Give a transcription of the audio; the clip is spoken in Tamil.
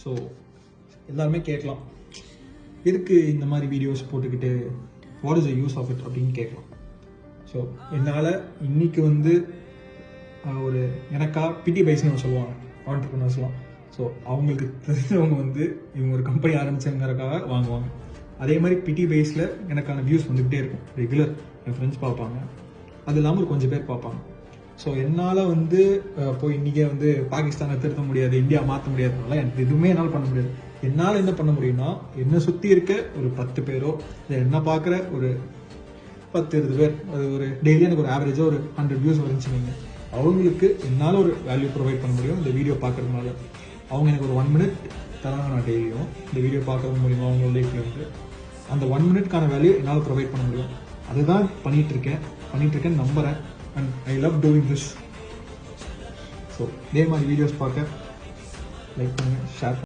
ஸோ எல்லாருமே கேட்கலாம், எதுக்கு இந்த மாதிரி வீடியோஸ் போட்டுக்கிட்டு, what is the use of it அப்படின்னு கேட்கலாம். ஸோ என்னால் இன்னைக்கு வந்து ஒரு எனக்கா பிடி பைஸ்னு சொல்லுவாங்க ஆண்டர்ப்ரனர்ஸ்லாம். ஸோ அவங்களுக்கு தெரிஞ்சவங்க வந்து இவங்க ஒரு கம்பெனி ஆரம்பிச்சங்கிறதுக்காக வாங்குவாங்க. அதே மாதிரி பிடி பேஸில் எனக்கான வியூஸ் வந்துக்கிட்டே இருக்கும். ரெகுலர் என் ஃப்ரெண்ட்ஸ் பார்ப்பாங்க, அது இல்லாமல் ஒரு கொஞ்சம் பேர் பார்ப்பாங்க. ஸோ என்னால் வந்து போய் இன்றைக்கே வந்து பாகிஸ்தானை திருத்த முடியாது, இந்தியா மாற்ற முடியாததுனால எனக்கு எதுவுமே என்னால் பண்ண முடியாது. என்னால் என்ன பண்ண முடியும்னா, என்னை சுற்றி இருக்க ஒரு 10 பேரோ இல்லை என்ன பார்க்குற ஒரு 10-20 பேர், அது ஒரு டெய்லி எனக்கு ஒரு ஆவரேஜாக ஒரு 100 வியூஸ் வந்துச்சுங்க, அவங்களுக்கு என்னால் ஒரு வேல்யூ ப்ரொவைட் பண்ண முடியும். இந்த வீடியோ பார்க்குறதுனால அவங்க எனக்கு ஒரு 1 மினிட் தராங்க, நான் டெய்லியும் இந்த வீடியோ பார்க்குறது மூலிமா அவங்களோட லைஃப்ல வந்து அந்த 1 மினிட்கான வேல்யூ என்னால் ப்ரொவைட் பண்ண முடியும். அதுதான் பண்ணிகிட்ருக்கேன்னு நம்புகிறேன். And I love doing this. So இதே மாதிரி வீடியோஸ் பார்க்க லைக் பண்ணுங்கள், ஷேர்